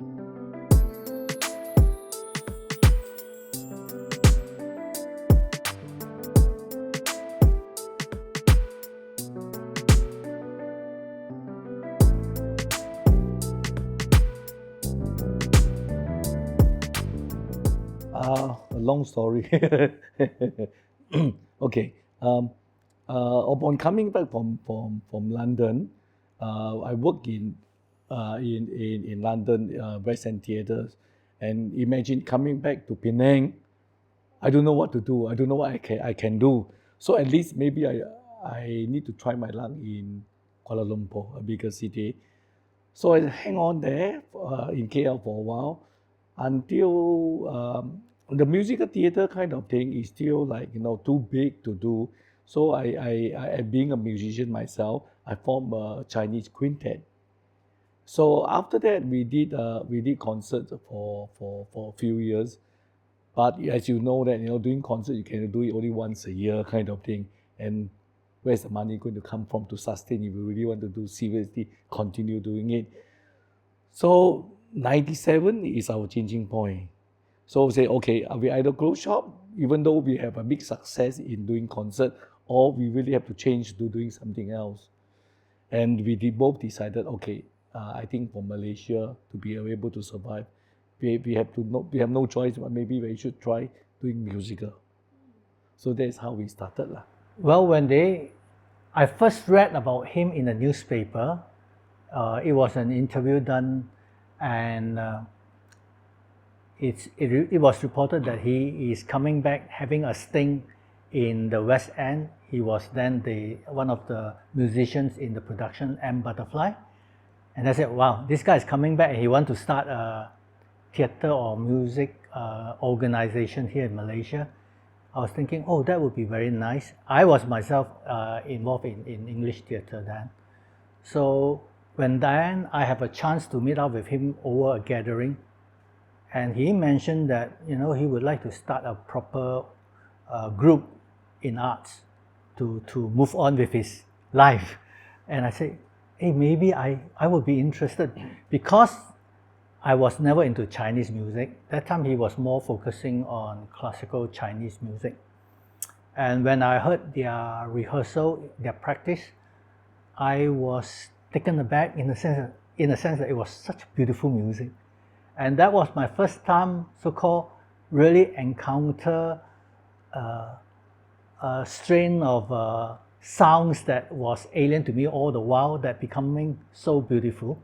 A long story. Okay. Upon coming back from London, I worked in London West End theatres, and imagine coming back to Penang. I don't know what to do. I don't know what I can do. So at least maybe I need to try my luck in Kuala Lumpur, a bigger city. So I hang on there in KL for a while until the musical theatre kind of thing is still like too big to do. So being a musician myself, I formed a Chinese quintet. So after that, we did concerts for a few years. But as you know that doing concert you can do it only once a year kind of thing, and where's the money going to come from to sustain if you really want to do seriously continue doing it? So 97 is our changing point. So we say, okay, we either close shop, even though we have a big success in doing concert, or we really have to change to doing something else. And both decided, okay, I think for Malaysia to be able to survive, we have no choice, but maybe we should try doing musical. So that's how we started lah. Well, I first read about him in the newspaper. It was an interview done, and it was reported that he is coming back having a sting in the West End. He was then one of the musicians in the production M Butterfly, and I said, wow, this guy is coming back and he wants to start a theatre or music organization here in Malaysia. I was thinking, oh, that would be very nice. I was myself involved in English theatre then. So when then I have a chance to meet up with him over a gathering, and he mentioned that he would like to start a proper group in arts to move on with his life. And I said, hey, maybe I would be interested, because I was never into Chinese music. That time he was more focusing on classical Chinese music. And when I heard their rehearsal, their practice, I was taken aback in the sense that it was such beautiful music. And that was my first time, so-called, really encounter a strain of sounds that was alien to me all the while, that becoming so beautiful.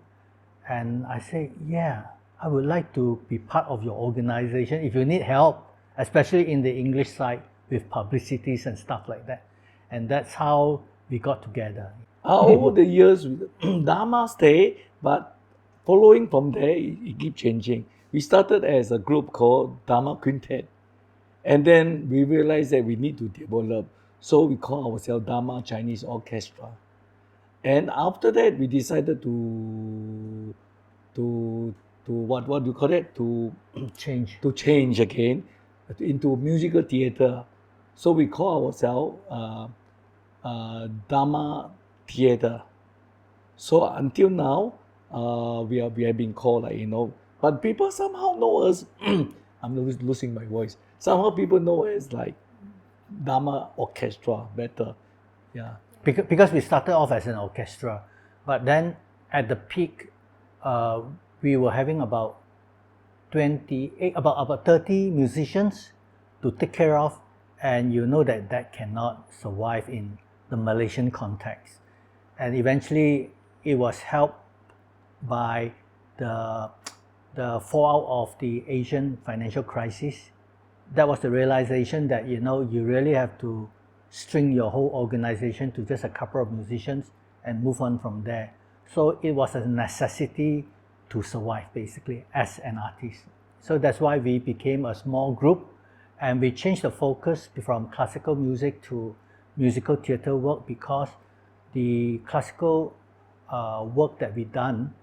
And I said, yeah, I would like to be part of your organization if you need help, especially in the English side with publicities and stuff like that. And that's how we got together. Over the years, Dama stayed, but following from there, it keep changing. We started as a group called Dama Quintet, and then we realized that we need to develop. So we call ourselves Dama Chinese Orchestra. And after that, we decided to what do you call it? To change again into musical theatre. So we call ourselves Dama Theatre. So until now, we have been called but people somehow know us. I'm losing my voice. Somehow people know us like Dama Orchestra better. Yeah. Because we started off as an orchestra, but then at the peak, we were having about 30 musicians to take care of, and that cannot survive in the Malaysian context. And eventually, it was helped by the fallout of the Asian financial crisis. That was the realization that you really have to string your whole organization to just a couple of musicians and move on from there. So it was a necessity to survive, basically, as an artist. So that's why we became a small group, and we changed the focus from classical music to musical theatre work, because the classical work that we done,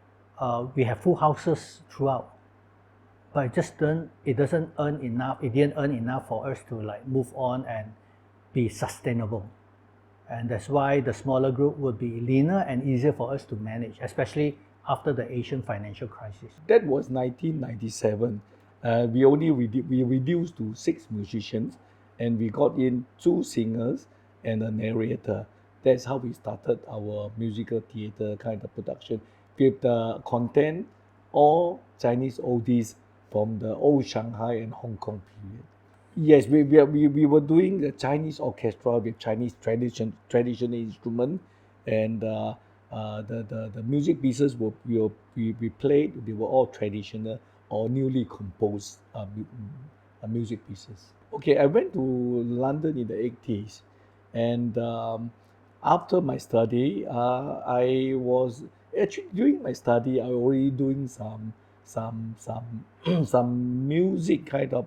we have full houses throughout, but it didn't earn enough for us to move on and be sustainable. And that's why the smaller group would be leaner and easier for us to manage, especially after the Asian financial crisis? That was 1997. We reduced to 6 musicians, and we got in 2 singers and a narrator. That's how we started our musical theater kind of production with the content all Chinese oldies from the old Shanghai and Hong Kong period. Yes, we were doing the Chinese orchestra with Chinese traditional instrument, and the music pieces we played. They were all traditional or newly composed music pieces. Okay, I went to London in the 80s, and after my study, I was actually during my study. I already doing some some music kind of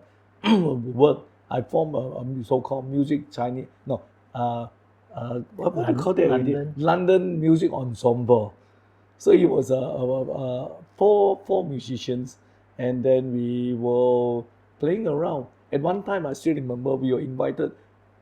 work. I formed a so-called music Chinese no what do you call that already? London. London Music Ensemble. So it was four musicians, and then we were playing around. At one time, I still remember we were invited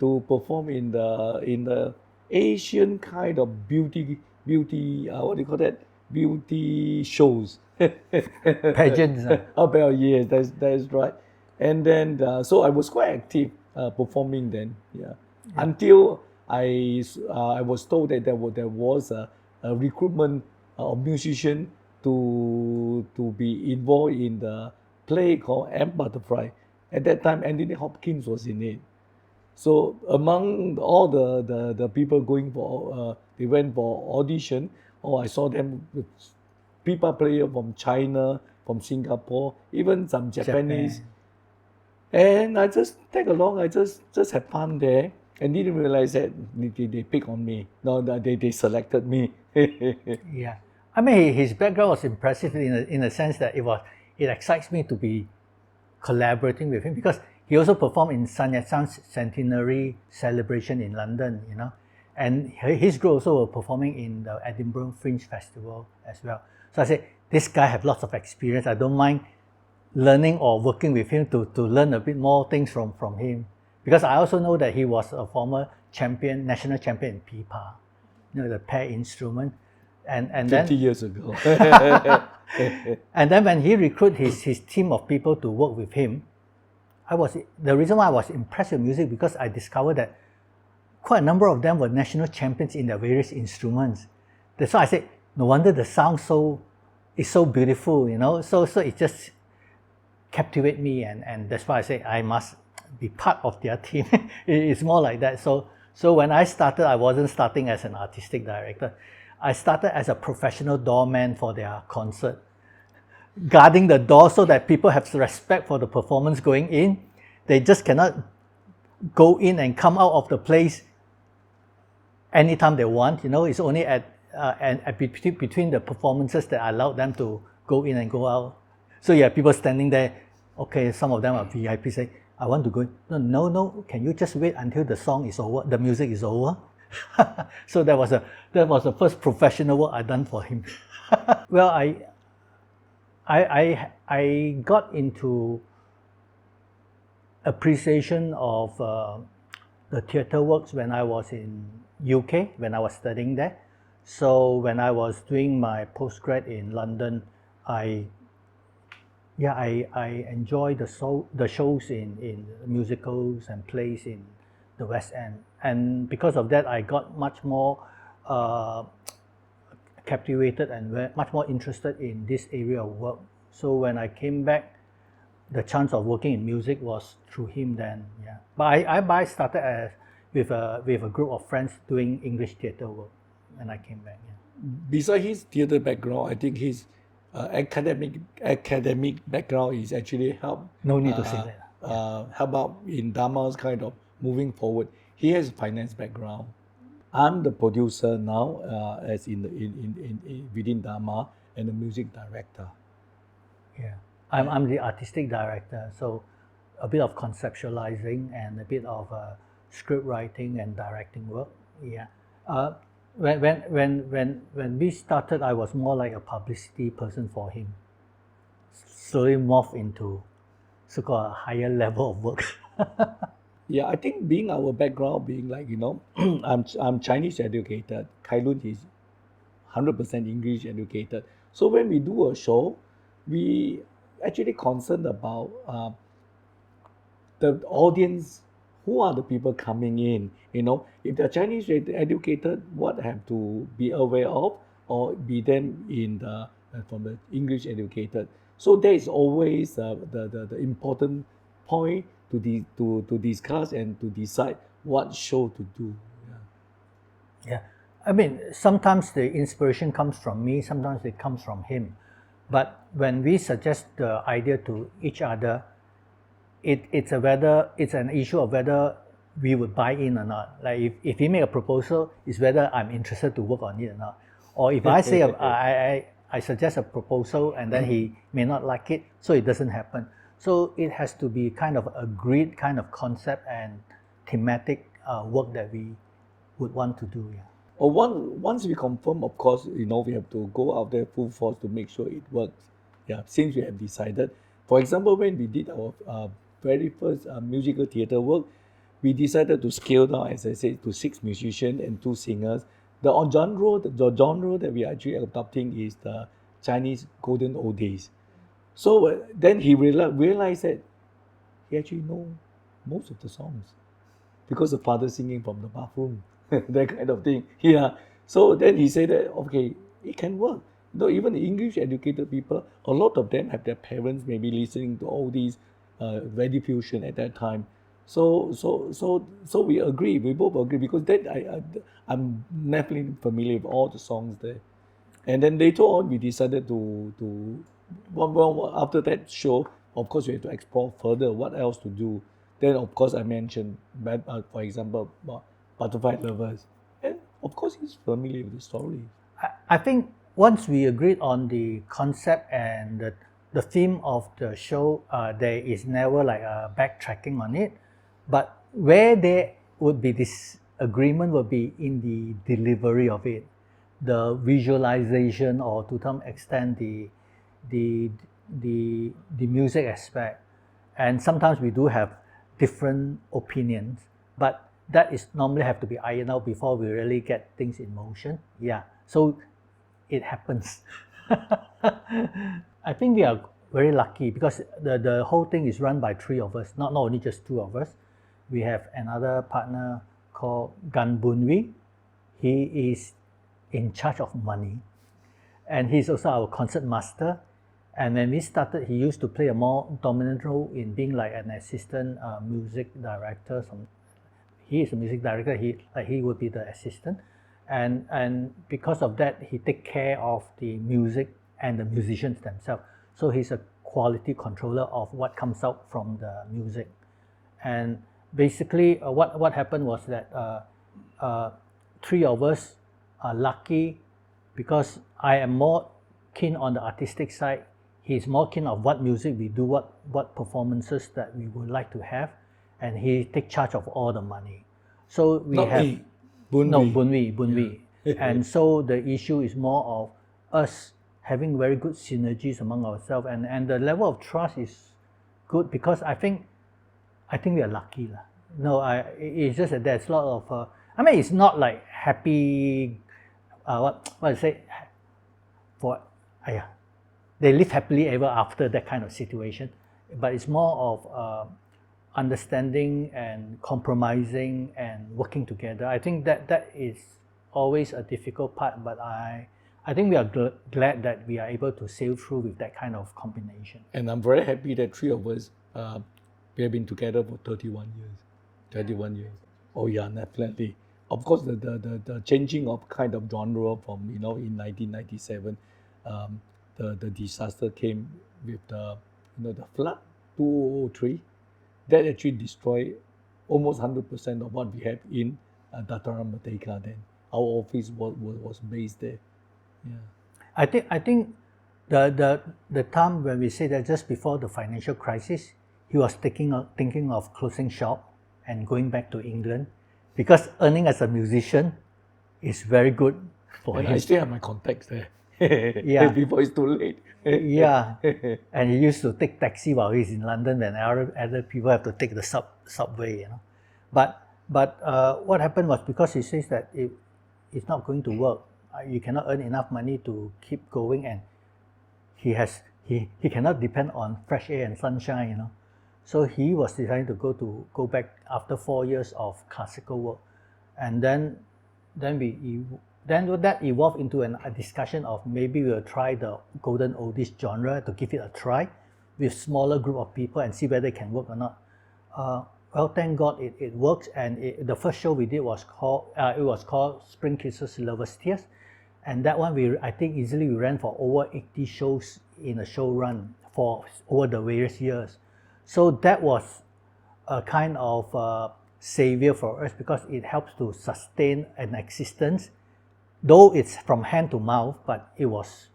to perform in the Asian kind of beauty what do you call that, beauty shows. Pageants. Oh, well, yes, that's right. And then so I was quite active performing then. Yeah. Until I was told that there was a recruitment of musician to be involved in the play called M Butterfly. At that time, Anthony Hopkins was in it. So among all the people going for they went for audition. Oh, I saw them with people player from China, from Singapore, even some Japanese. Japan. And I just tag along. I just had fun there, and didn't realize that they pick on me. No, they selected me. Yeah, I mean his background was impressive in a sense that it excites me to be collaborating with him, because he also performed in Sun Yat-sen's centenary celebration in London, and his group also were performing in the Edinburgh Fringe Festival as well. So I said, this guy have lots of experience. I don't mind learning or working with him to learn a bit more things from him, because I also know that he was a former champion, national champion in pipa, the pair instrument, and 50 years ago. and then when he recruited his team of people to work with him, the reason why I was impressed with music, because I discovered that quite a number of them were national champions in their various instruments. That's why I said, no wonder the sound is so beautiful, So it just captivate me, and that's why I say I must be part of their team. It's more like that. So when I started, I wasn't starting as an artistic director. I started as a professional doorman for their concert, guarding the door so that people have respect for the performance going in. They just cannot go in and come out of the place anytime they want. It's only between the performances that I allowed them to go in and go out. So you have people standing there. Okay, some of them are VIP, say, I want to go in. No, can you just wait until the song is over, the music is over? So that was the first professional work I done for him. Well, I got into appreciation of the theatre works when I was in UK, when I was studying there. So when I was doing my postgrad in London, I enjoy the shows in musicals and plays in the West End, and because of that, I got much more captivated and much more interested in this area of work. So when I came back, the chance of working in music was through him then. Yeah, but I started with a group of friends doing English theatre work when I came back. Yeah. Besides his theatre background, I think his academic background is actually help. No need to say that. Help out in Dama's kind of moving forward. He has a finance background. I'm the producer now, as in within Dama, and the music director. Yeah, I'm the artistic director, so a bit of conceptualizing and a bit of script writing and directing work. Yeah. When we started, I was more like a publicity person for him. Slowly morphed into so-called a higher level of work. Yeah, I think being our background, being like I'm Chinese educated. Kai Loon is 100% English educated. So when we do a show, we actually concerned about the audience. Who are the people coming in? If they're Chinese educated, what have to be aware of, or be them in the from the English educated. So there is always the important point to discuss and to decide what show to do. Yeah, I mean, sometimes the inspiration comes from me, sometimes it comes from him. But when we suggest the idea to each other, it's an issue of whether we would buy in or not. Like if he make a proposal, it's whether I'm interested to work on it or not. Or if I say I suggest a proposal and then he may not like it, so it doesn't happen. So it has to be kind of agreed kind of concept and thematic work that we would want to do. Yeah. Or once we confirm, of course, we have to go out there full force to make sure it works. Yeah, since we have decided. For example, when we did our very first musical theatre work, we decided to scale down, as I said, to 6 musicians and 2 singers. The genre that we are actually adopting is the Chinese golden old days. So then he realized that he actually know most of the songs because the father singing from the bathroom, that kind of thing. Yeah. So then he said that, okay, it can work. Though even the English educated people, a lot of them have their parents maybe listening to all these Verdi fusion at that time. So we agree. We both agree because I'm definitely familiar with all the songs there. And then later on, we decided after that show, of course, we had to explore further what else to do. Then, of course, I mentioned, for example, Butterfly Lovers. And of course, he's familiar with the story. I think once we agreed on the concept and the theme of the show, there is never like a backtracking on it. But where there would be disagreement would be in the delivery of it, the visualization, or to some extent the music aspect. And sometimes we do have different opinions, but that is normally have to be ironed out before we really get things in motion. Yeah, so it happens. I think we are very lucky because the whole thing is run by 3 of us, not only just 2 of us. We have another partner called Gan Bunwi. He is in charge of money, and he's also our concert master. And when we started, he used to play a more dominant role in being like an assistant music director. He is a music director. He would be the assistant, and because of that, he take care of the music and the musicians themselves. So he's a quality controller of what comes out from the music. And basically, what happened was that 3 of us are lucky because I am more keen on the artistic side. He's more keen on what music we do, what performances that we would like to have, and he take charge of all the money. So we Not have me, Bunwi. Bunwi. Yeah. And so the issue is more of us having very good synergies among ourselves, and the level of trust is good because I think we are lucky. No, it's just that there's a lot of I mean, it's not like happy what I say for they live happily ever after, that kind of situation, but it's more of understanding and compromising and working together. I think that is always a difficult part, but I think we are glad that we are able to sail through with that kind of combination. And I'm very happy that 3 of us we have been together for 31 years. 31 years. Oh yeah, definitely. Of course, the changing of kind of genre from in 1997, the disaster came with the flood 2003, that actually destroyed almost 100% of what we have in Dataran Merdeka. Then our office was based there. Yeah. I think the time when we say that just before the financial crisis, he was thinking of closing shop and going back to England because earning as a musician is very good for him. I still have my contacts there. Yeah. Before it's too late. Yeah. And he used to take taxi while he's in London when other people have to take the subway, But what happened was because he says that it's not going to work. You cannot earn enough money to keep going, and he cannot depend on fresh air and sunshine, you know. So he was deciding to go back after 4 years of classical work, and then that evolved into a discussion of maybe we'll try the golden oldies genre to give it a try with smaller group of people and see whether it can work or not. Well, thank God it works, and the first show we did was called Spring Kisses, Lovers Tears, and that one I think easily we ran for over 80 shows in a show run for over the various years. So that was a kind of savior for us because it helps to sustain an existence, though it's from hand to mouth, but it was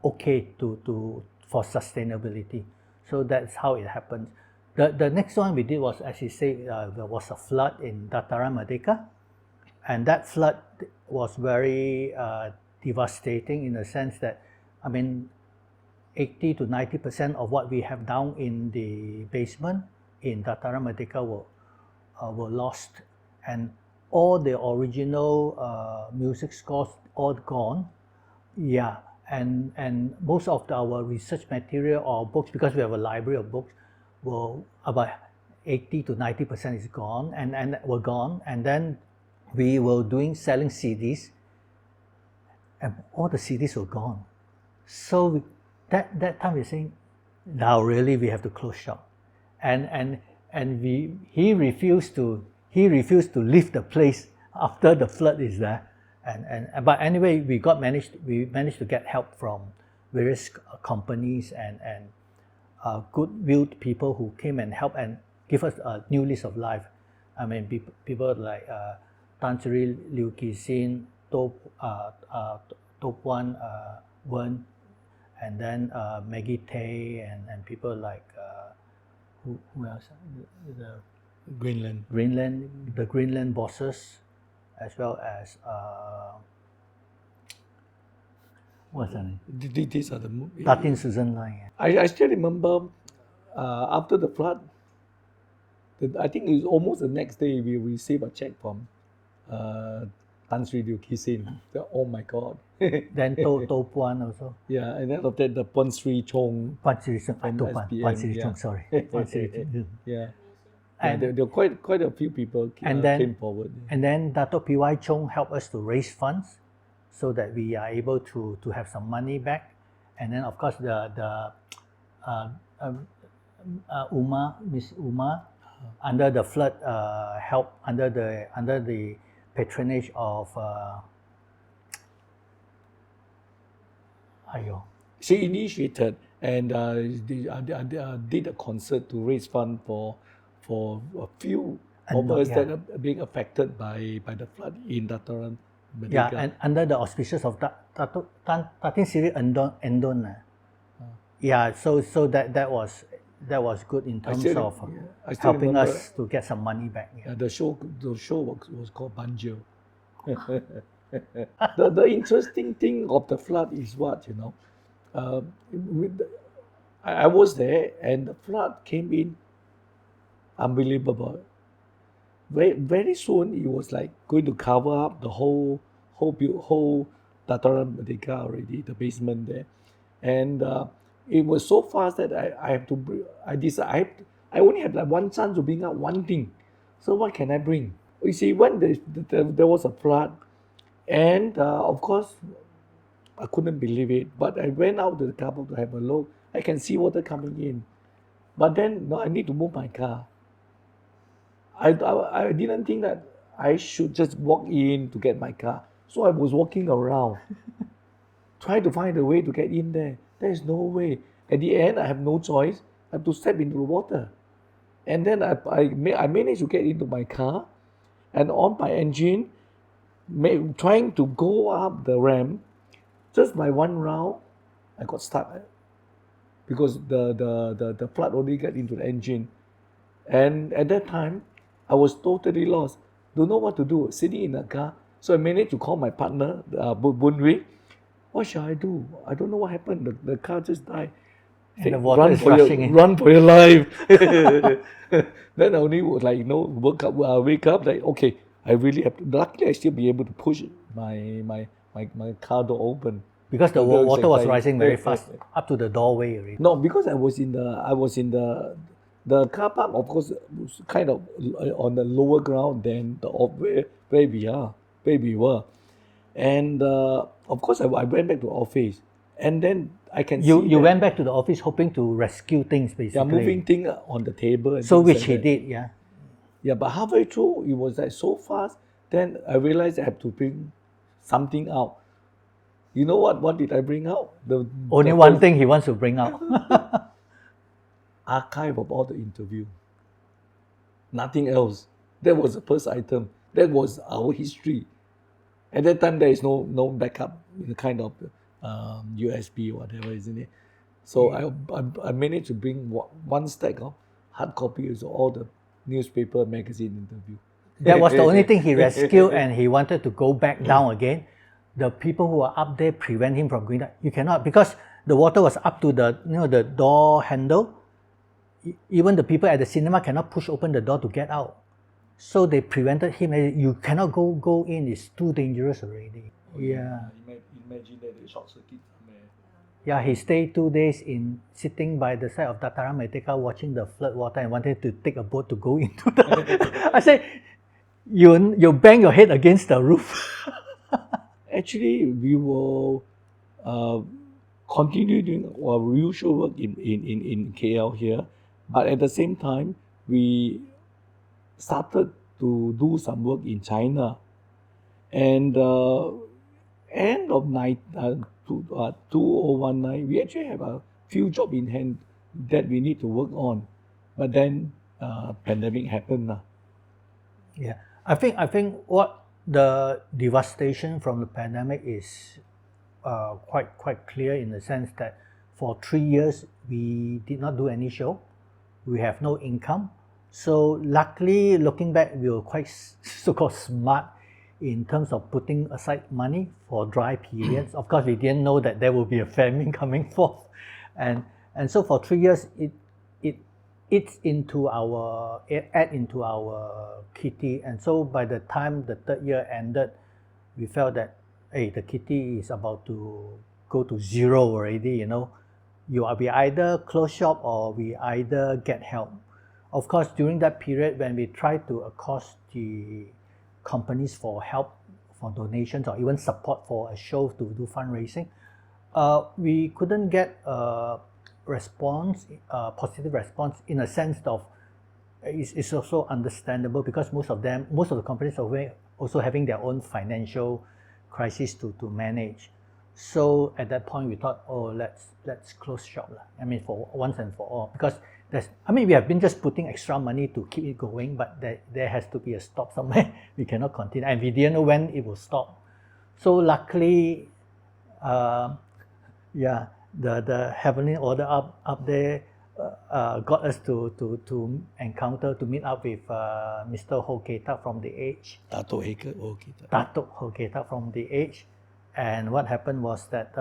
okay for sustainability. So that's how it happens. The next one we did was, as you say, there was a flood in Dataran Merdeka, and that flood was very devastating in the sense that, I mean, 80 to 90% of what we have down in the basement in Dataran Merdeka were lost, and all the original music scores all gone. Yeah, and most of our research material or books, because we have a library of books, were about 80 to 90% is gone and were gone. And then we were selling CDs, and all the CDs were gone. So that time we're saying, now really we have to close shop, and he refused to leave the place after the flood is there, but anyway we managed to get help from various companies and good-willed people who came and helped and give us a new lease of life. I mean, people like Tan Sri Liu Ki Sin, Top Wan Wen, and then Maggie Tay, and people like who else? The Greenland bosses, as well as what's her name? These are the Tatin Susan Lai. I still remember after the flood, I think it was almost the next day we received a check from Tan Sri Liu Ki Sin. Oh my God. Then To Puan also. Yeah, and then after the Pon Sri Chong. Pon Sri Chong, sorry. Pon Sri Chong. Yeah. And there were quite a few people came forward. And then Dato P.Y. Chong helped us to raise funds so that we are able to have some money back. And then of course Miss Uma, under the flood help under the patronage of she initiated and did a concert to raise fund for a few of us that are being affected by the flood in Dataran Merdeka. Yeah, and under the auspices of Tatin Siri Endon. Yeah, so that was good in terms of helping us to get some money back. Yeah. The show was called Banjo. The interesting thing of the flood is what, I was there and the flood came in unbelievable. Very soon it was like going to cover up the whole Dataran Merdeka already, the basement there, and it was so fast that I only have like one chance to bring out one thing. So what can I bring? You see, when there was a flood, and of course I couldn't believe it, but I went out to the car park to have a look. I can see water coming in, but then I need to move my car. I didn't think that I should just walk in to get my car. So I was walking around, trying to find a way to get in there. There is no way. At the end, I have no choice. I have to step into the water. And then I managed to get into my car and on my engine, trying to go up the ramp. Just by one round, I got stuck because the flood already got into the engine. And at that time, I was totally lost. Don't know what to do, sitting in the car. So I managed to call my partner, Boon Wee. What shall I do? I don't know what happened. The car just died. And the water is rushing in. Run for your life. Then I only would wake up like, okay, I really have to. Luckily, I still be able to push my car door open. because the There was water was anxiety. rising very fast up to the doorway already. No, because I was in the car park. Of course, was kind of on the lower ground than where we were, and of course I went back to office, and then I can see You that, went back to the office hoping to rescue things basically. moving thing on the table. And So things which like he that. did, yeah. Yeah, but halfway through it was like so fast. Then I realized I have to bring something out. You know what? What did I bring out? Only the one first thing he wants to bring out. archive of all the interview. Nothing else. That was the first item. That was our history. At that time, there is no backup, kind of USB or whatever, isn't it? So I managed to bring one stack of hard copies of all the newspaper, magazine interview. That was the only thing he rescued, and he wanted to go back down again. The people who were up there prevent him from going down. You cannot, because the water was up to the door handle. Even the people at the cinema cannot push open the door to get out. So they prevented him. You cannot go in. It's too dangerous already. Yeah. Imagine that the short circuit somewhere. Yeah, he stayed 2 days in sitting by the side of Dataran Merdeka watching the flood water and wanted to take a boat to go into the. I said, you bang your head against the roof. Actually, we will continue doing our usual work in KL here, but at the same time, we started to do some work in China. And end of 2019, we actually have a few jobs in hand that we need to work on. But then pandemic happened. Yeah, I think what the devastation from the pandemic is quite clear in the sense that for 3 years we did not do any show. We have no income. So luckily, looking back, we were quite so-called smart in terms of putting aside money for dry periods. Of course, we didn't know that there will be a famine coming forth, and so for 3 years, it add into our kitty. And so by the time the third year ended, we felt that the kitty is about to go to zero already. We either close shop or we either get help. Of course, during that period when we tried to accost the companies for help, for donations, or even support for a show to do fundraising, we couldn't get a response, positive response, in a sense of it's also understandable because most of the companies are also having their own financial crisis to manage. So at that point we thought, let's close shop. I mean, for once and for all, because we have been just putting extra money to keep it going, but there has to be a stop somewhere. We cannot continue, and we didn't know when it will stop. So luckily, the heavenly order up there got us to encounter, to meet up with Mr. Ho Ketak from the Age. Dato' Ho Ketak from the Age. And what happened was that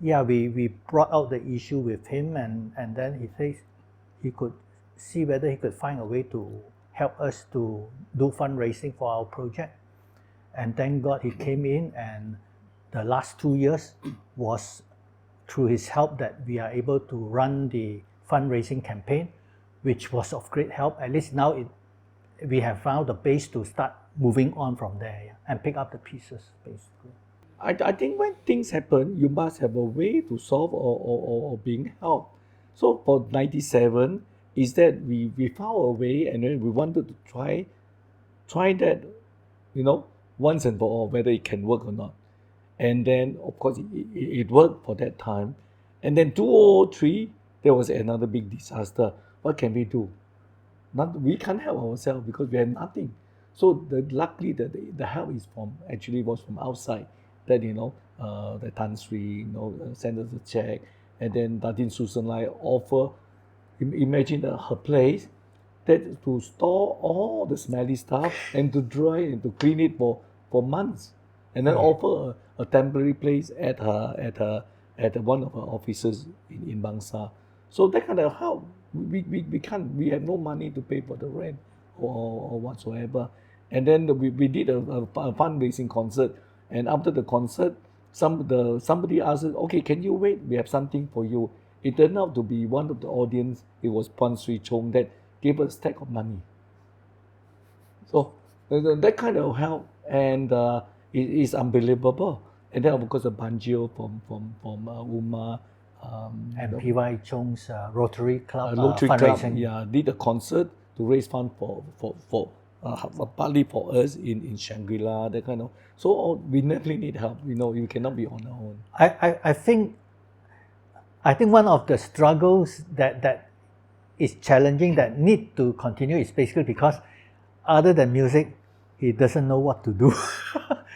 we brought out the issue with him, and then he says he could see whether he could find a way to help us to do fundraising for our project. And thank God he came in, and the last 2 years was through his help that we are able to run the fundraising campaign, which was of great help. At least now we have found a base to start moving on from there, and pick up the pieces basically. I think when things happen, you must have a way to solve or being helped. So for 97, is that we found a way, and then we wanted to try that, once and for all, whether it can work or not. And then, of course, it worked for that time. And then 2003, there was another big disaster. What can we do? We can't help ourselves because we have nothing. So luckily, the help was from outside. That the Tan Sri, send us a check, and then Datin Susan Lai offer. Imagine her place, that to store all the smelly stuff and to dry and to clean it for months, and then offer a temporary place at one of her offices in Bangsa. So that kind of help, we can't. We have no money to pay for the rent or whatsoever. And then we did a fundraising concert. And after the concert, somebody asked, okay, can you wait? We have something for you. It turned out to be one of the audience. It was Pon Sui Chong that gave us a stack of money. So that kind of help, and it is unbelievable. And then of course the banjo from Uma, And P.Y. Chong's Rotary Club Rotary Club, fundraising. did a concert to raise fund for partly for us in Shangri-La, that kind of. So we definitely need help. You cannot be on our own. I think one of the struggles that is challenging that need to continue is basically because other than music, he doesn't know what to do.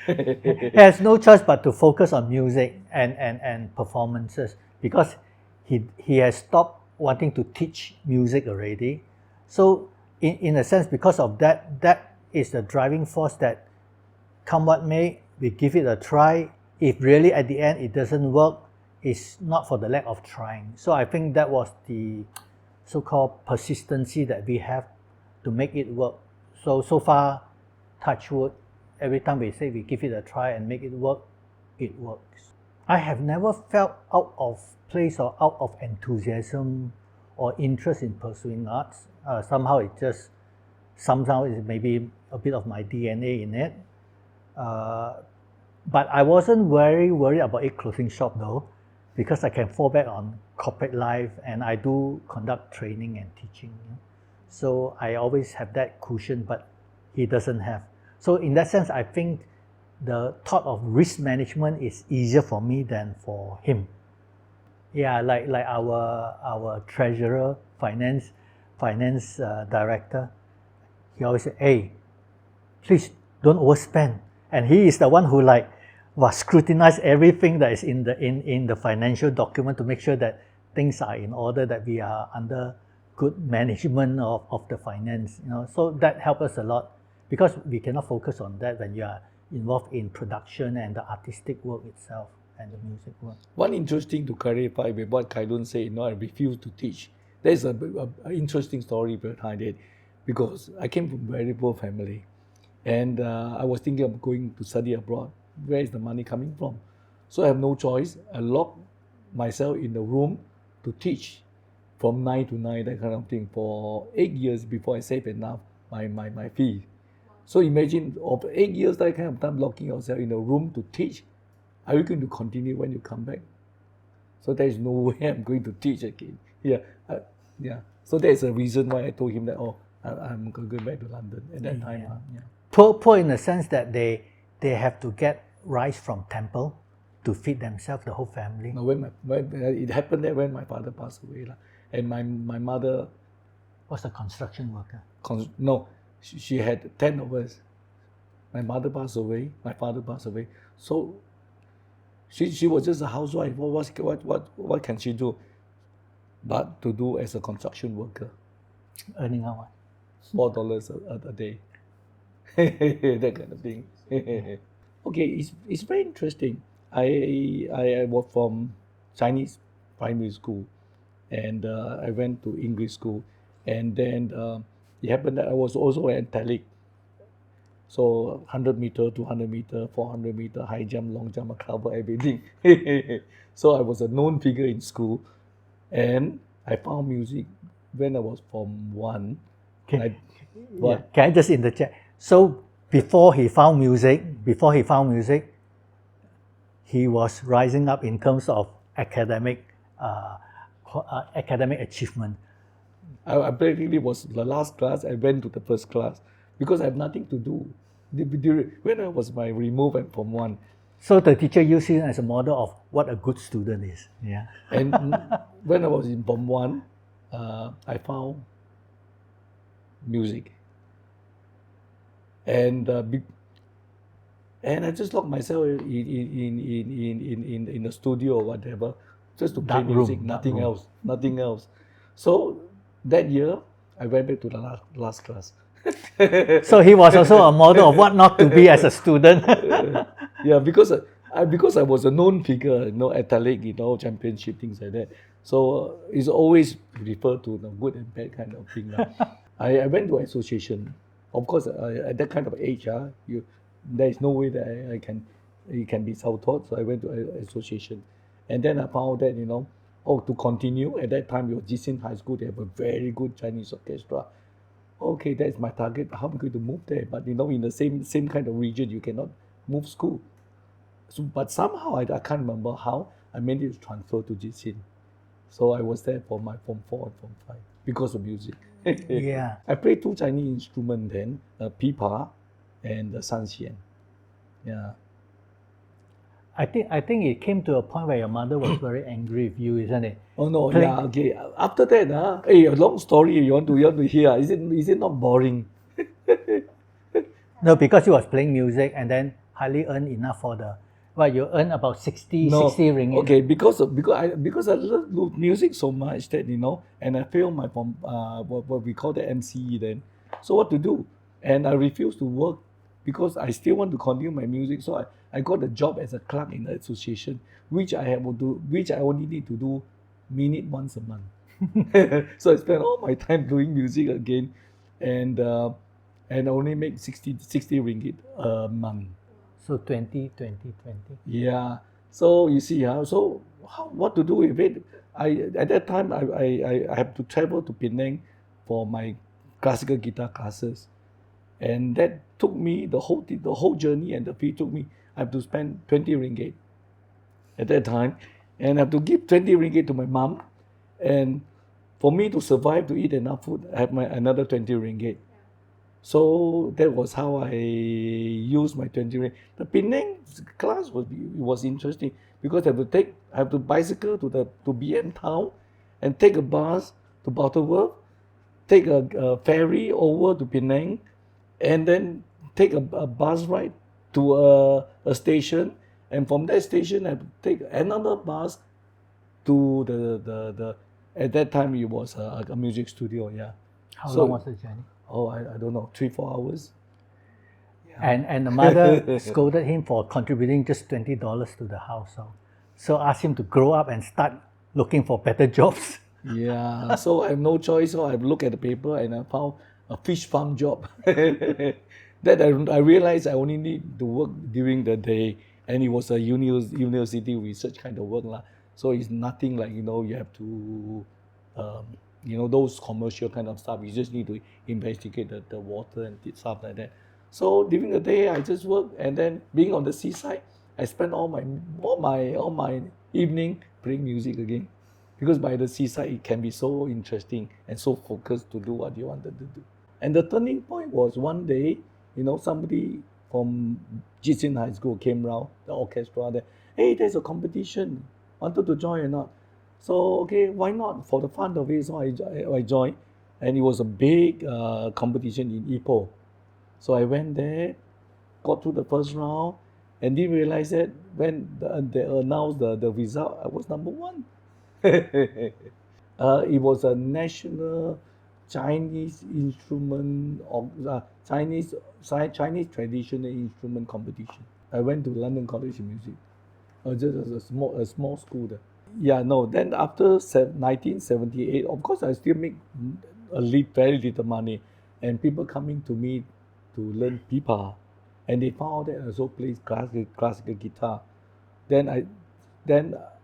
He has no choice but to focus on music and performances because he has stopped wanting to teach music already. So in a sense, because of that is the driving force that come what may, we give it a try. If really at the end it doesn't work, it's not for the lack of trying. So I think that was the so-called persistency that we have to make it work. So far, touch wood, every time we say we give it a try and make it work, it works. I have never felt out of place or out of enthusiasm or interest in pursuing arts. Somehow it's maybe a bit of my DNA in it. But I wasn't very worried about it closing shop though, because I can fall back on corporate life and I do conduct training and teaching. So I always have that cushion, but he doesn't have. So in that sense, I think the thought of risk management is easier for me than for him. Yeah, like our treasurer, finance director, he always say, hey, please don't overspend. And he is the one who scrutinize everything that is in the financial document to make sure that things are in order, that we are under good management of the finance. So that helps us a lot because we cannot focus on that when you are involved in production and the artistic work itself and the music work. One interesting to clarify with what Kai Lun said, I refuse to teach. There's an interesting story behind it because I came from a very poor family and I was thinking of going to study abroad. Where is the money coming from? So I have no choice. I locked myself in the room to teach from 9 to 9, that kind of thing, for 8 years before I saved enough my fee. So imagine of 8 years that kind of time locking yourself in a room to teach. Are you going to continue when you come back? So there is no way I'm going to teach again. So there's a reason why I told him that I'm going back to London at that time. Poor in the sense that they have to get rice from temple to feed themselves, the whole family. No, when it happened that when my father passed away, and my mother was a construction worker. No, she had 10 of us. My mother passed away, my father passed away. So she was just a housewife. What can she do? But to do as a construction worker. Earning how much? $4 a day. That kind of thing. Okay, it's very interesting. I was from Chinese primary school, and I went to English school, and then it happened that I was also an athlete. So 100 meter, 200 meter, 400 meter, high jump, long jump, I cover everything. So I was a known figure in school, and I found music when I was Form 1. Can I just interject? So before he found music, he was rising up in terms of academic achievement. I practically was the last class. I went to the first class because I have nothing to do. When I was removed at Form 1. So the teacher used him as a model of what a good student is. Yeah. And when I was in Form 1, I found music. And I just locked myself in the studio or whatever, just to play music, nothing else. So that year, I went back to the last class. So he was also a model of what not to be as a student. Because I was a known figure, athlete, championship, things like that. So it's always referred to the good and bad kind of thing. I went to association. Of course, at that kind of age, there is no way that I can it can be self-taught. So I went to association, and then I found that to continue at that time it was Jisin High School. They have a very good Chinese orchestra. Okay, that's my target. How am I going to move there? But in the same kind of region, you cannot move school. So, but somehow I can't remember how I managed to transfer to Jisin. So I was there for my Form 4 and Form 5 because of music. Yeah. I played two Chinese instruments then, pipa and the sanxian. Yeah. I think it came to a point where your mother was very angry with you, isn't it? Oh no, Playing- yeah, okay. After that, hey, a long story you want to hear. Is it not boring? No, because you was playing music and then hardly earn enough for the. Well, you earn about 60 ringgit. Okay, because I love music so much that and I failed my what we call the MCE then. So what to do? And I refused to work because I still want to continue my music. So I got a job as a clerk in the association, which I only need to do minute once a month. So I spent all my time doing music again, and I only make 60 ringgit a month. So 20, 20, 20. Yeah. So you see, so what to do with it? At that time I have to travel to Penang for my classical guitar classes, and that took me the whole journey, and the fee took me. I have to spend 20 ringgit at that time, and I have to give 20 ringgit to my mom, and for me to survive, to eat enough food, I have another 20 ringgit. So that was how I used my 20 ringgit. The Penang class was interesting because I have to bicycle to BM town, and take a bus to Butterworth, take a ferry over to Penang, and then take a bus ride to a station, and from that station I have to take another bus to the at that time it was a music studio. Yeah. How long was the journey? Oh, I don't know, 3-4 hours. And the mother scolded him for contributing just $20 to the household. So asked him to grow up and start looking for better jobs. Yeah, so I have no choice. So I looked at the paper and I found a fish farm job. That I realized I only need to work during the day, and it was a university research kind of work lah. So it's nothing like you have to, those commercial kind of stuff. You just need to investigate the water and stuff like that. So during the day I just work, and then being on the seaside, I spend all my evening playing music again. Because by the seaside, it can be so interesting and so focused to do what you wanted to do. And the turning point was one day, somebody from Jisin High School came round, the orchestra there. Hey, there's a competition. Wanted to join or not? So, okay, why not? For the fun of it, so I joined. And it was a big competition in Ipoh. So I went there, got through the first round, and didn't realize that when they announced the result, I was number one. It was a national Chinese instrument Chinese traditional instrument competition. I went to London College of Music, just as a small school there. Yeah, no. Then after 1978, of course, I still make very little money, and people coming to me to learn pipa, and they found out that I also play classical guitar. Then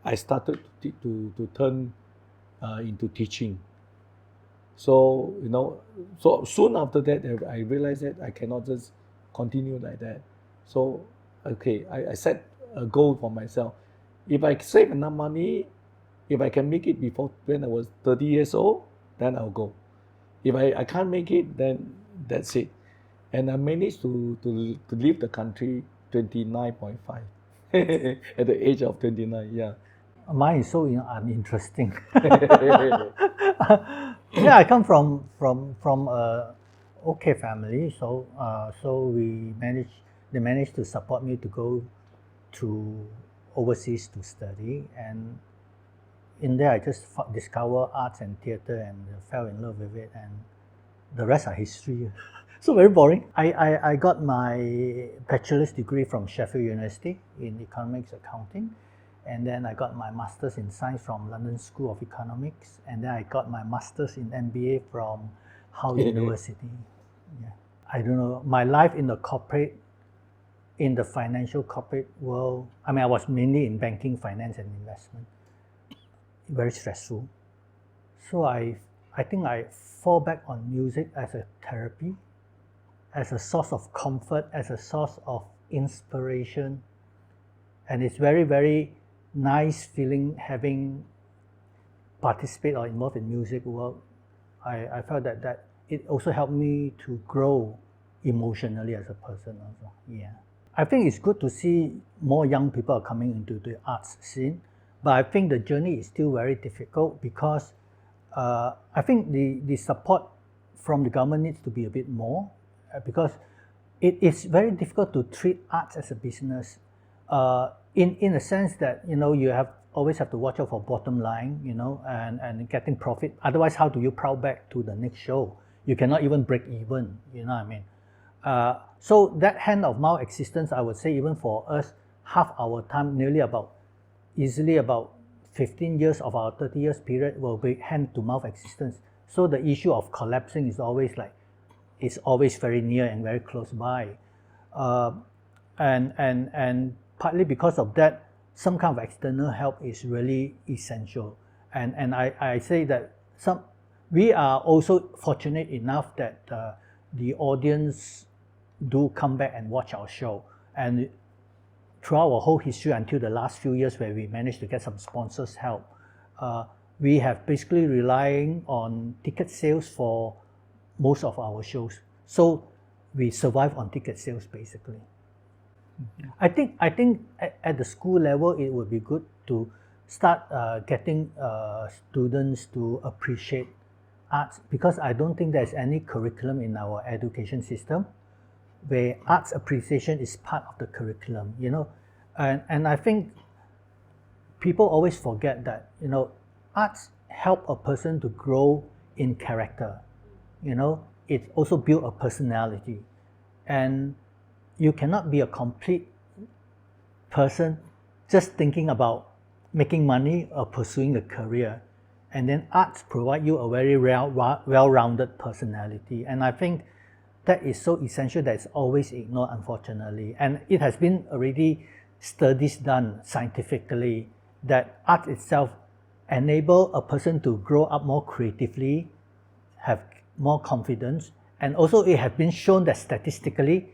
I started to turn into teaching. So so soon after that, I realized that I cannot just continue like that. So okay, I set a goal for myself. If I save enough money, if I can make it before when I was 30 years old, then I'll go. If I can't make it, then that's it. And I managed to leave the country 29.5 at the age of 29. Yeah. Mine is so uninteresting. Yeah, I come from a okay family, so they managed to support me to go to overseas to study, and in there I just discovered arts and theatre and fell in love with it, and the rest are history. So very boring. I got my bachelor's degree from Sheffield University in economics accounting, and then I got my master's in science from London School of Economics, and then I got my master's in MBA from Hull University. Yeah. I don't know, my life in the corporate in the financial corporate world, I mean, I was mainly in banking, finance, and investment. Very stressful. So I think I fall back on music as a therapy, as a source of comfort, as a source of inspiration. And it's very, very nice feeling having participated or involved in music work. I felt that it also helped me to grow emotionally as a person also. Yeah. I think it's good to see more young people are coming into the arts scene, but I think the journey is still very difficult because I think the support from the government needs to be a bit more because it's very difficult to treat arts as a business in a sense that, you know, you always have to watch out for bottom line, you know, and getting profit. Otherwise, how do you prowl back to the next show? You cannot even break even, you know what I mean? So that hand-of-mouth existence, I would say, even for us, half our time, easily about 15 years of our 30 years period will be hand-to-mouth existence. So the issue of collapsing is always very near and very close by. And partly because of that, some kind of external help is really essential. And I say that we are also fortunate enough that the audience do come back and watch our show. And throughout our whole history until the last few years where we managed to get some sponsors help, we have basically relying on ticket sales for most of our shows. So we survive on ticket sales basically. Mm-hmm. I think at the school level it would be good to start getting students to appreciate arts, because I don't think there's any curriculum in our education system where arts appreciation is part of the curriculum, you know. And I think people always forget that, you know, arts help a person to grow in character, you know. It also builds a personality, and you cannot be a complete person just thinking about making money or pursuing a career, and then arts provide you a very well-rounded personality. And I think that is so essential that it's always ignored, unfortunately. And it has been already studies done scientifically that art itself enable a person to grow up more creatively, have more confidence, and also it has been shown that statistically,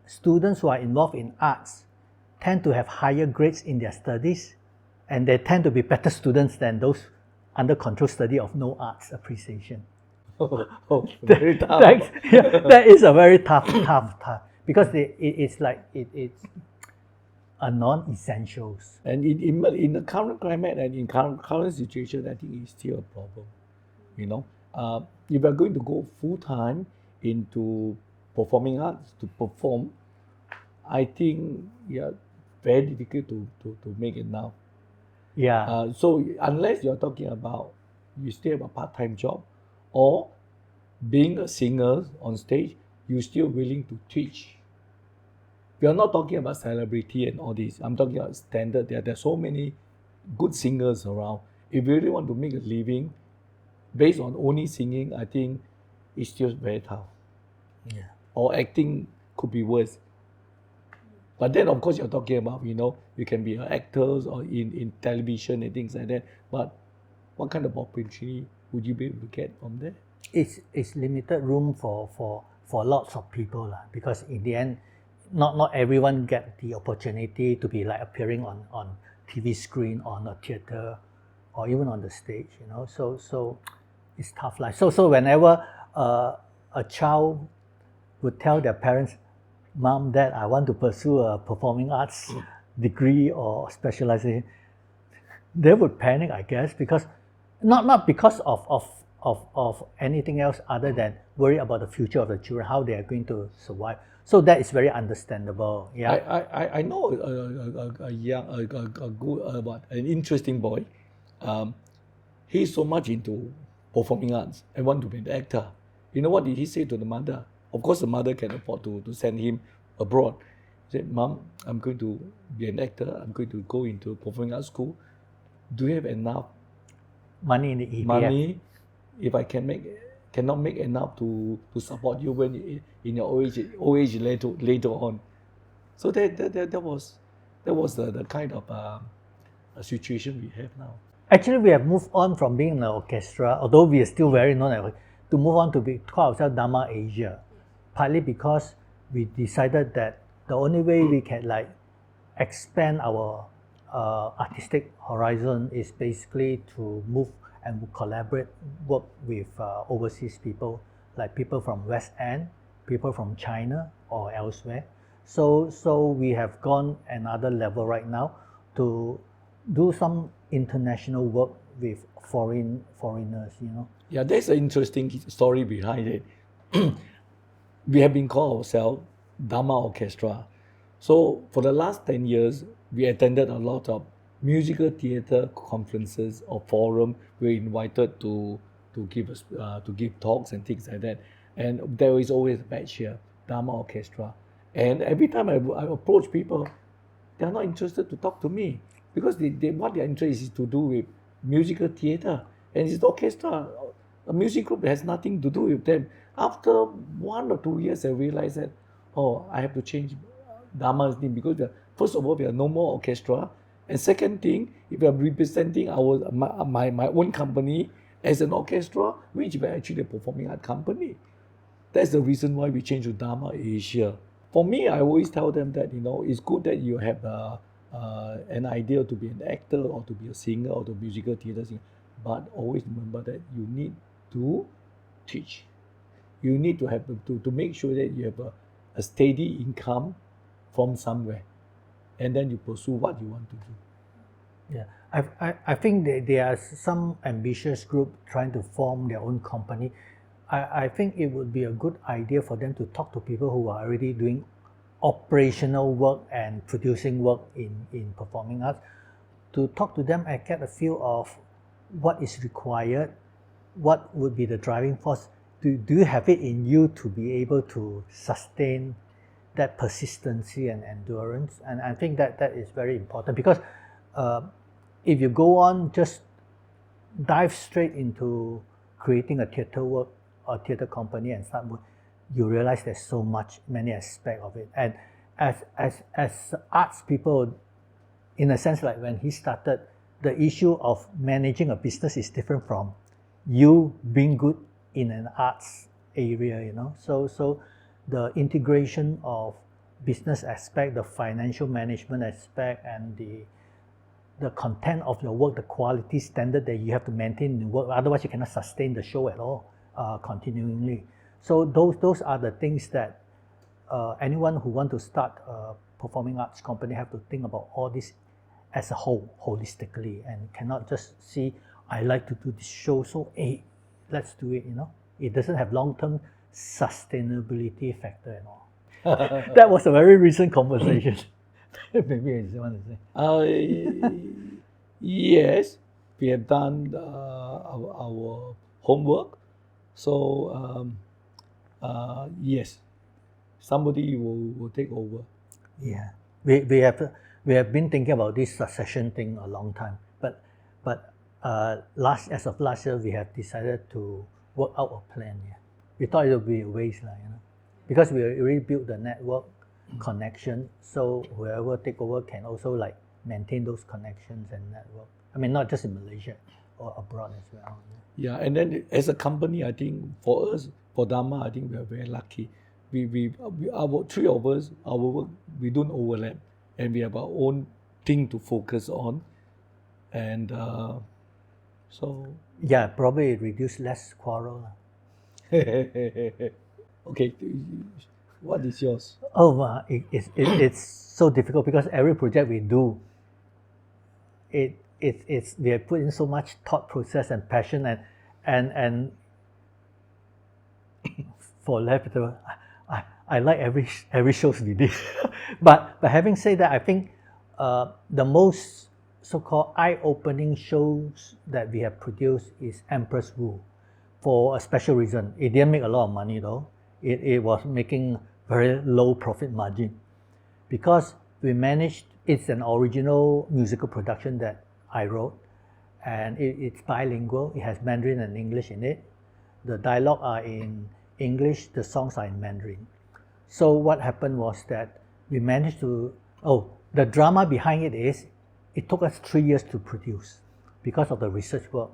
students who are involved in arts tend to have higher grades in their studies, and they tend to be better students than those under controlled study of no arts appreciation. Very tough. That is a very tough, because it's a non-essentials. And in the current climate and in current situation, I think it's still a problem. You know, if we're going to go full time into performing arts to perform, I think very difficult to make it now. Yeah. So unless you're talking about you still have a part-time job, or being a singer on stage, you're still willing to teach. We are not talking about celebrity and all this. I'm talking about standard. There's so many good singers around. If you really want to make a living based on only singing, I think it's still very tough. Yeah. Or acting could be worse. But then, of course, you're talking about, you know, you can be an actor or in television and things like that. But what kind of opportunity would you be able to get from there? It's limited room for lots of people, because in the end, not everyone get the opportunity to be like appearing on TV screen, on a theater, or even on the stage, you know. So it's tough life. So whenever a child would tell their parents, "Mom, Dad, I want to pursue a performing arts degree or specialization," they would panic, I guess, because not because of anything else other than worry about the future of the children, how they are going to survive. So that is very understandable. Yeah. I know an interesting boy. He's so much into performing arts and want to be an actor. You know what did he say to the mother? Of course, the mother can afford to send him abroad. He said, "Mom, I'm going to be an actor. I'm going to go into performing arts school. Do you have enough money in the EPF? Money, if I cannot make enough to support you when in your old age later on?" So that was the kind of a situation we have now. Actually, we have moved on from being an orchestra, although we are still very known, to move on to call ourselves Dama Asia, partly because we decided that the only way we can like expand our artistic horizon is basically to move and collaborate, work with overseas people, like people from West End, people from China or elsewhere. So we have gone another level right now to do some international work with foreigners, you know. Yeah, there's an interesting story behind it. We have been called ourselves Dama Orchestra. So for the last 10 years, we attended a lot of musical theater conferences or forum. We're invited to give talks and things like that. And there is always a badge here, Dama Orchestra. And every time I approach people, they're not interested to talk to me because what they're interested is to do with musical theater, and it's the orchestra. A music group that has nothing to do with them. After 1 or 2 years, I realized that, oh, I have to change Dama's name because first of all, we are no more orchestra, and second thing, if we are representing my own company as an orchestra, which we are actually a performing art company. That's the reason why we changed to Dama Asia. For me, I always tell them that it's good that you have an idea to be an actor or to be a singer or to musical theater singer, but always remember that you need to teach. You need to have to make sure that you have a steady income from somewhere, and then you pursue what you want to do. Yeah, I think there are some ambitious group trying to form their own company. I think it would be a good idea for them to talk to people who are already doing operational work and producing work in performing arts, to talk to them and get a feel of what is required, what would be the driving force. Do you have it in you to be able to sustain that persistency and endurance? And I think that is very important, because if you go on just dive straight into creating a theater work or theater company and start work, you realize there's many aspects of it. And as arts people, in a sense, like when he started, the issue of managing a business is different from you being good in an arts area, So the integration of business aspect, the financial management aspect, and the content of your work, the quality standard that you have to maintain in the work, otherwise you cannot sustain the show at all continuingly. So those are the things that anyone who want to start a performing arts company have to think about all this as a whole, holistically, and cannot just see, I like to do this show, so hey, let's do it, It doesn't have long-term sustainability factor at all. That was a very recent conversation. Maybe I want to say. Yes, we have done our homework. So yes, somebody will take over. Yeah, we have been thinking about this succession thing a long time, but as of last year, we have decided to work out a plan. Yeah, we thought it would be a waste, because we already built the network connection, so whoever take over can also like maintain those connections and network. I mean, not just in Malaysia or abroad as well. Yeah, and then as a company, I think for us, for Dama, I think we are very lucky. Our three of us, our work, we don't overlap, and we have our own thing to focus on, and so yeah, probably reduce less quarrel. Okay, what is yours? Oh, it's so difficult, because every project we do, we have put in so much thought process and passion and for lack of I like every shows we did. but having said that, I think the most so-called eye-opening shows that we have produced is Empress Wu, for a special reason. It didn't make a lot of money though. It was making very low profit margin, because we managed, it's an original musical production that I wrote, and it's bilingual. It has Mandarin and English in it. The dialogue are in English, the songs are in Mandarin. So what happened was that we managed to, the drama behind it is, it took us 3 years to produce because of the research work,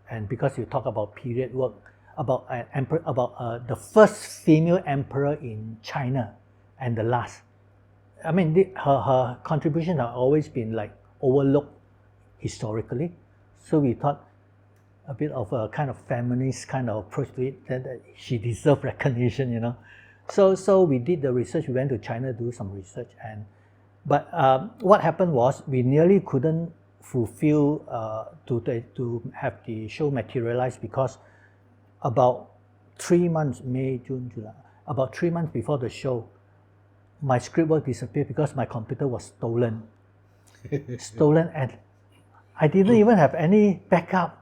and because you talk about period work, about the first female emperor in China and the last. I mean, her contributions have always been like overlooked historically, so we thought a bit of a kind of feminist kind of approach to it, that she deserved recognition, you know. So we did the research. We went to China to do some research, but what happened was we nearly couldn't fulfill to have the show materialize, because about 3 months, May, June, July, about 3 months before the show, my script work disappeared because my computer was stolen. And I didn't even have any backup.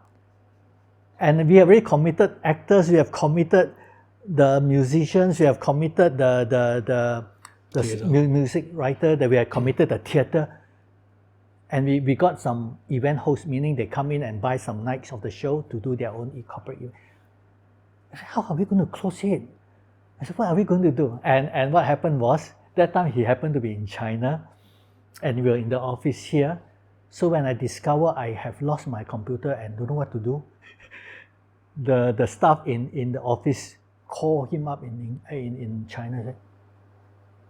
And we have already committed actors, we have committed the musicians, we have committed the music writer, that we have committed the theatre. And we got some event hosts, meaning they come in and buy some nights of the show to do their own corporate event. I said, how are we going to close it? I said, what are we going to do? And what happened was, that time he happened to be in China, and we were in the office here. So when I discovered I have lost my computer and don't know what to do, the staff in the office called him up in China and said,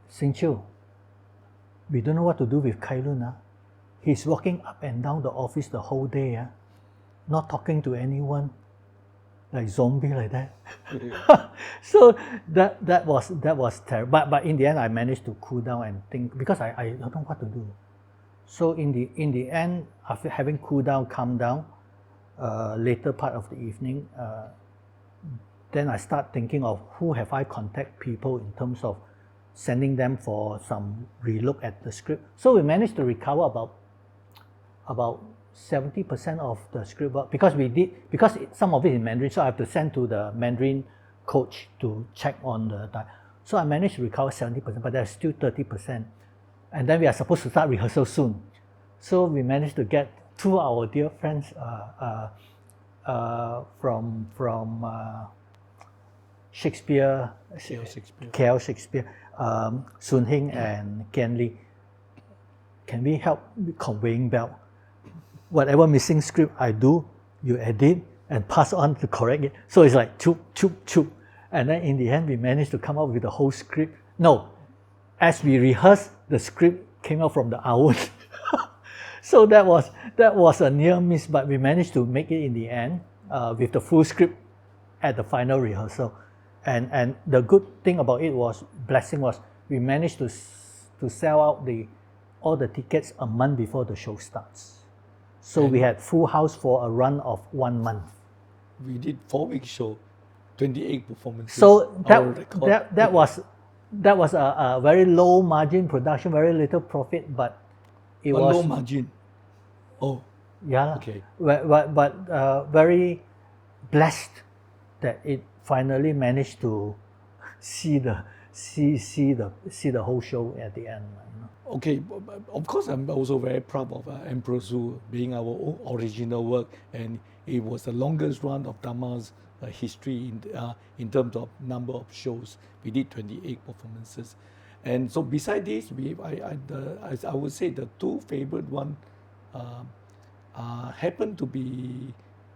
Seng Chew, we don't know what to do with Kai Loon. He's walking up and down the office the whole day, not talking to anyone, like zombie like that. So that was terrible. But in the end, I managed to cool down and think, because I don't know what to do. So in the end, after having cooled down, calmed down, later part of the evening, then I start thinking of who have I contact people in terms of sending them for some relook at the script. So we managed to recover about 70% of the script work, because some of it in Mandarin, so I have to send to the Mandarin coach to check on the time. So I managed to recover 70%, but there's still 30%. And then we are supposed to start rehearsal soon. So we managed to get two of our dear friends from Shakespeare, KL Shakespeare, Sun Hing and Ken Lee. Can we help conveying belt? Whatever missing script I do, you edit and pass on to correct it. So it's like choop, choop, choop. And then in the end, we managed to come up with the whole script. No, as we rehearsed, the script came out from the owl. So that was a near miss, but we managed to make it in the end with the full script at the final rehearsal. And the good thing about it was, blessing was, we managed to sell out all the tickets a month before the show starts. So we had full house for a run of 1 month. We did 4-week show, 28 performances. So that was a very low margin production, very little profit, but it was low margin. Oh, yeah. Okay. But very blessed that it finally managed to see the whole show at the end. You know? Okay, of course, I'm also very proud of Emperor Su being our original work, and it was the longest run of Dama's history in terms of number of shows. We did 28 performances, and so beside this, I would say the two favorite one happen to be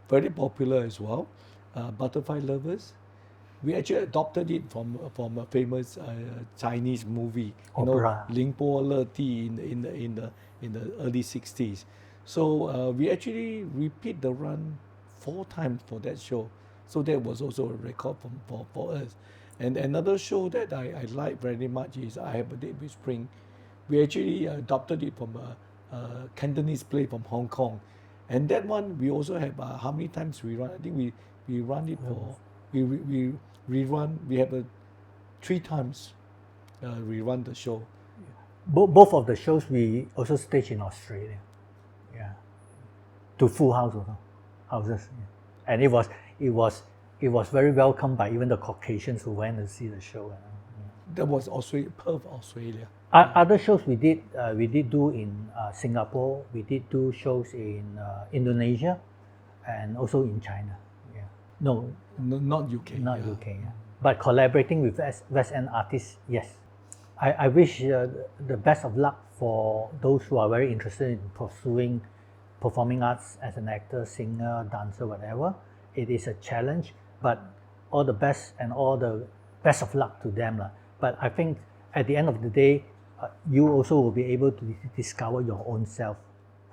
very popular as well. Butterfly Lovers. We actually adopted it from a famous Chinese movie, Opera. Ling Po Le Ti in the early 60s. So we actually repeat the run 4 times for that show. So that was also a record for us. And another show that I like very much is I Have a Date with Spring. We actually adopted it from a Cantonese play from Hong Kong. And that one we also have how many times we run? I think we run it for we have 3 times we run the show. Both of the shows we also staged in Australia, to full houses, and it was very welcomed by even the Caucasians who went to see the show. That was Perth, Australia. Other shows we did do in Singapore. We did do shows in Indonesia, and also in China. No, not UK. Not UK. Yeah. But collaborating with West End artists, yes. I wish the best of luck for those who are very interested in pursuing performing arts as an actor, singer, dancer, whatever. It is a challenge, but all the best and all the best of luck to them. But I think at the end of the day, you also will be able to discover your own self,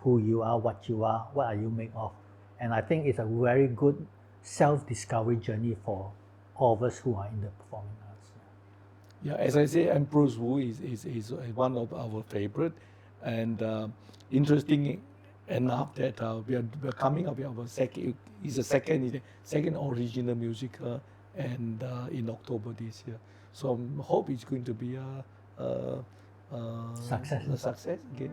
who you are, what are you made of. And I think it's a very good self-discovery journey for all of us who are in the performing arts. Yeah, as I say, Empress Wu is one of our favorite, and interesting enough that we're coming up with our second is the second original musical, and in October this year. So I hope it's going to be a Success. success again.